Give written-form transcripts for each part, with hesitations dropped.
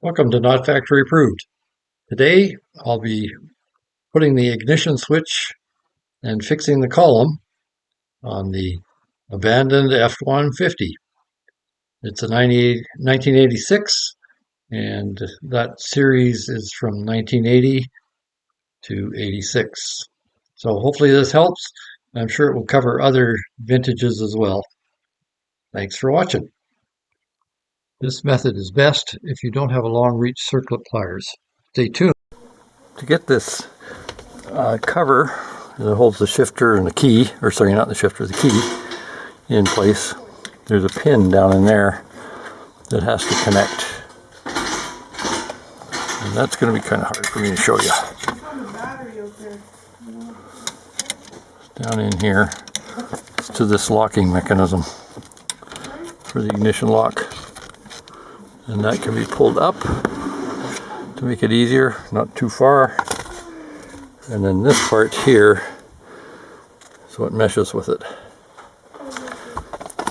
Welcome to Not Factory Approved. Today I'll be putting the ignition switch and fixing the column on the abandoned F150. It's a 1986 and that series is from 1980 to 86. So hopefully this helps. I'm sure it will cover other vintages as well. Thanks for watching. This method is best if you don't have a long reach circlip pliers. Stay tuned. To get this cover that holds the shifter and the key, or sorry, not the shifter, the key in place, there's a pin down in there that has to connect. And that's going to be kind of hard for me to show you. Down in here, it's to this locking mechanism for the ignition lock. And that can be pulled up to make it easier, not too far. And then this part here is what meshes with it.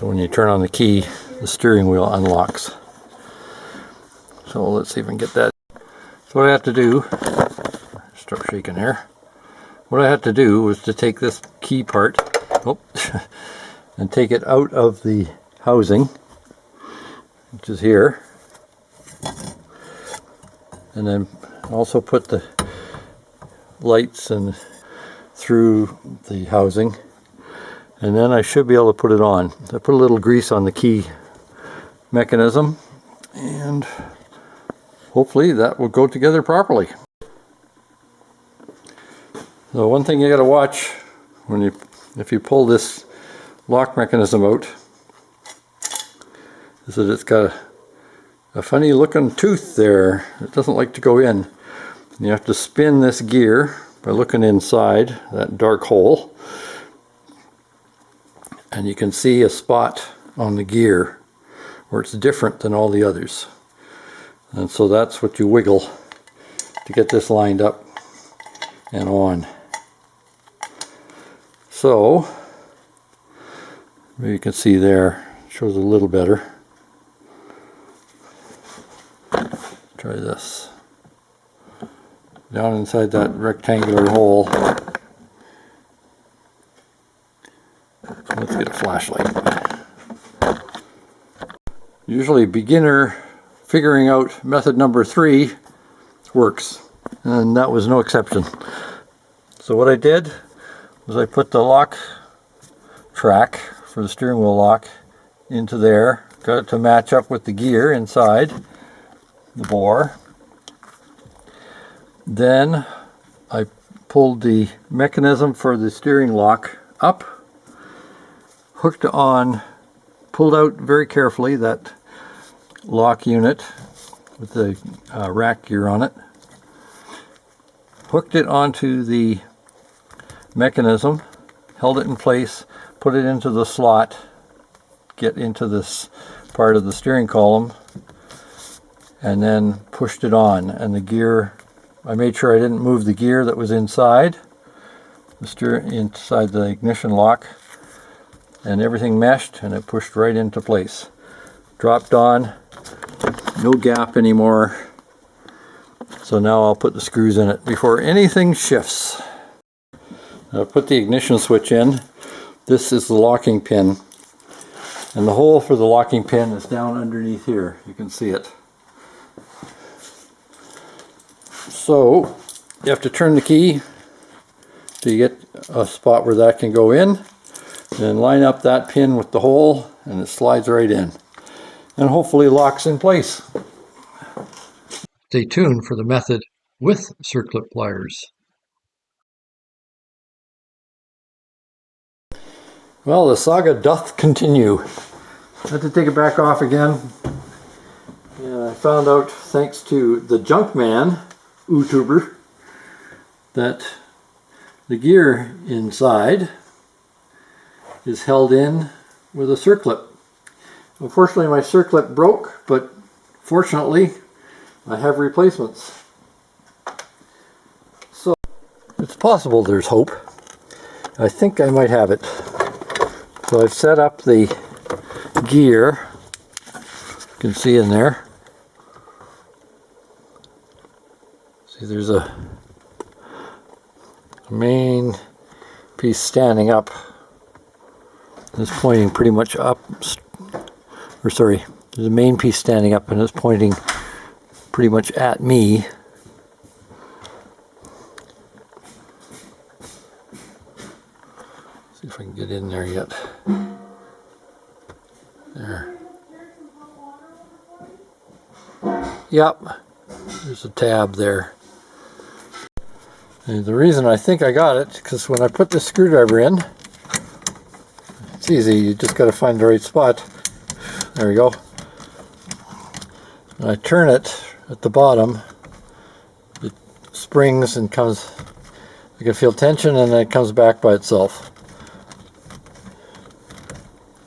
So when you turn on the key, the steering wheel unlocks. So let's see if we can get that. So what I have to do, start shaking here. What I had to do was to take this key part, and take it out of the housing, which is here. And then also put the lights and through the housing, and then I should be able to put it on. I put a little grease on the key mechanism, and hopefully that will go together properly. So one thing you got to watch if you pull this lock mechanism out is that it's got a funny looking tooth there. It doesn't like to go in. You have to spin this gear by looking inside that dark hole, and you can see a spot on the gear where it's different than all the others, and so that's what you wiggle to get this lined up and on. So you can see there, it shows a little better. Try this. Down inside that rectangular hole. Let's get a flashlight. Usually beginner figuring out method number 3 works, and that was no exception. So what I did was I put the lock track for the steering wheel lock into there, got it to match up with the gear inside the bore. Then I pulled the mechanism for the steering lock up, hooked on, pulled out very carefully that lock unit with the rack gear on it, hooked it onto the mechanism, held it in place, put it into the slot, get into this part of the steering column, and then pushed it on. And the gear, I made sure I didn't move the gear that was inside inside the ignition lock, and everything meshed and it pushed right into place. Dropped on, no gap anymore. So now I'll put the screws in it before anything shifts. I'll put the ignition switch in. This is the locking pin, and the hole for the locking pin is down underneath here. You can see it. So you have to turn the key to get a spot where that can go in, and line up that pin with the hole, and it slides right in and hopefully locks in place. Stay tuned for the method with circlip pliers. Well, the saga doth continue. I had to take it back off again, and I found out, thanks to the Junkman YouTuber, that the gear inside is held in with a circlip. Unfortunately, my circlip broke, but fortunately I have replacements. So it's possible there's hope. I think I might have it. So I've set up the gear, you can see in there, See, there's a main piece standing up. It's pointing pretty much up, or sorry, there's a main piece standing up and it's pointing pretty much at me. See if I can get in there yet. There. Yep, there's a tab there. And the reason I think I got it, because when I put this screwdriver in, it's easy, you just got to find the right spot. There we go. When I turn it at the bottom, it springs and comes, I can feel tension and then it comes back by itself.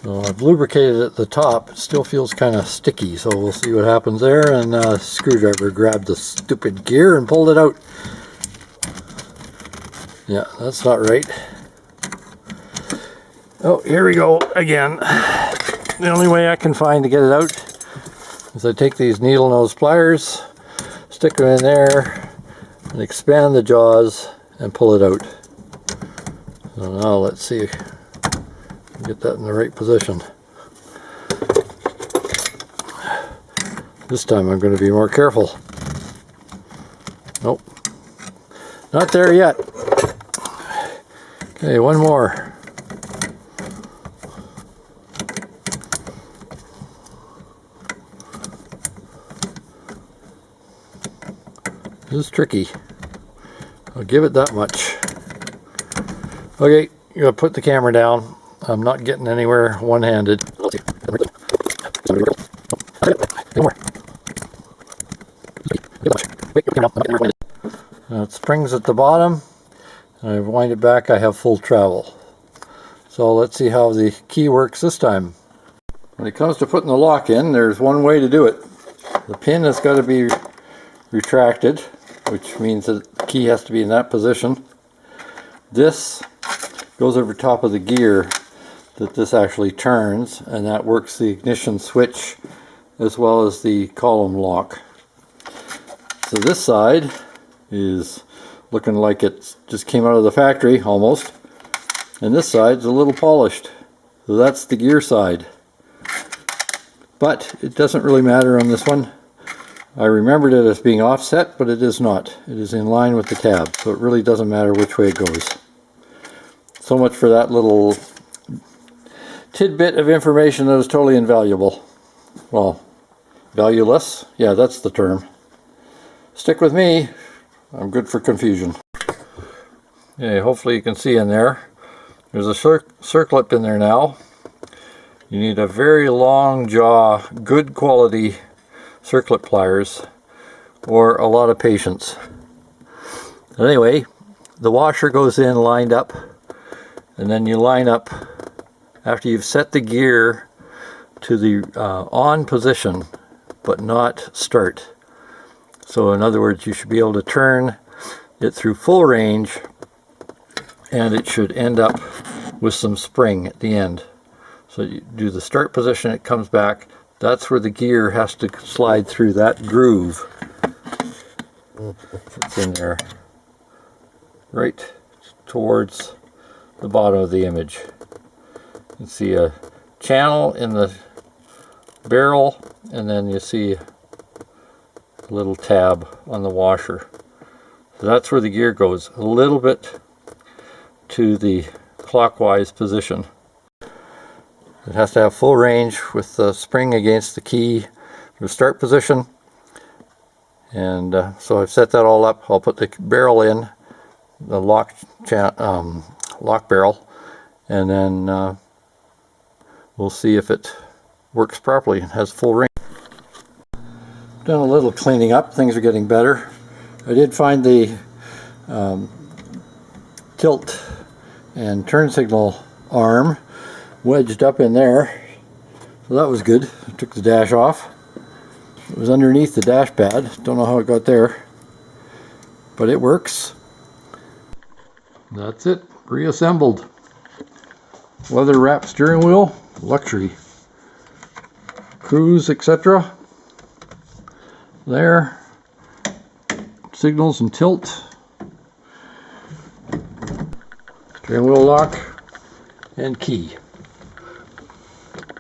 So I've lubricated at the top. It still feels kind of sticky, so we'll see what happens there. And screwdriver grabbed the stupid gear and pulled it out. Yeah, that's not right. Oh, here we go again. The only way I can find to get it out is I take these needle nose pliers, stick them in there, and expand the jaws and pull it out. So now let's see. Get that in the right position. This time I'm going to be more careful. Nope. Not there yet. Okay, one more. This is tricky. I'll give it that much. Okay, you gotta put the camera down. I'm not getting anywhere one-handed. It springs at the bottom, and I wind it back, I have full travel. So let's see how the key works this time. When it comes to putting the lock in, there's one way to do it. The pin has got to be retracted, which means that the key has to be in that position. This goes over top of the gear that this actually turns, and that works the ignition switch as well as the column lock. So this side is looking like it just came out of the factory almost, and this side's a little polished. So that's the gear side. But it doesn't really matter on this one. I remembered it as being offset, but it is not. It is in line with the tab, so it really doesn't matter which way it goes. So much for that little tidbit of information that was totally invaluable. Well, valueless? Yeah, that's the term. Stick with me. I'm good for confusion. Okay, hopefully you can see in there. There's a circlip in there now. You need a very long jaw, good quality circlip pliers, or a lot of patience. Anyway, the washer goes in lined up, and then you line up after you've set the gear to the on position, but not start. So in other words, you should be able to turn it through full range, and it should end up with some spring at the end. So you do the start position, it comes back. That's where the gear has to slide through that groove. It's in there, right towards the bottom of the image. You can see a channel in the barrel, and then you see a little tab on the washer. So that's where the gear goes, a little bit to the clockwise position. It has to have full range with the spring against the key for the start position. And so I've set that all up. I'll put the barrel in, the lock barrel, and then we'll see if it works properly and has full range. Done a little cleaning up. Things are getting better. I did find the tilt and turn signal arm wedged up in there, so that was good. I took the dash off. It was underneath the dash pad. Don't know how it got there, but it works. That's it, reassembled. Leather wrapped steering wheel, luxury. Cruise, etc. There. signals and tilt. Steering wheel lock and key.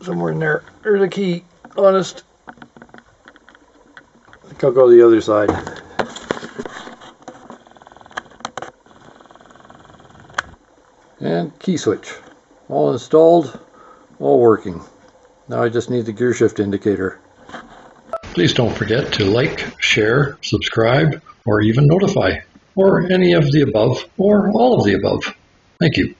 Somewhere in there. There's a key. Honest. I think I'll go the other side. And key switch. All installed, all working. Now I just need the gear shift indicator. Please don't forget to like, share, subscribe, or even notify, or any of the above, or all of the above. Thank you.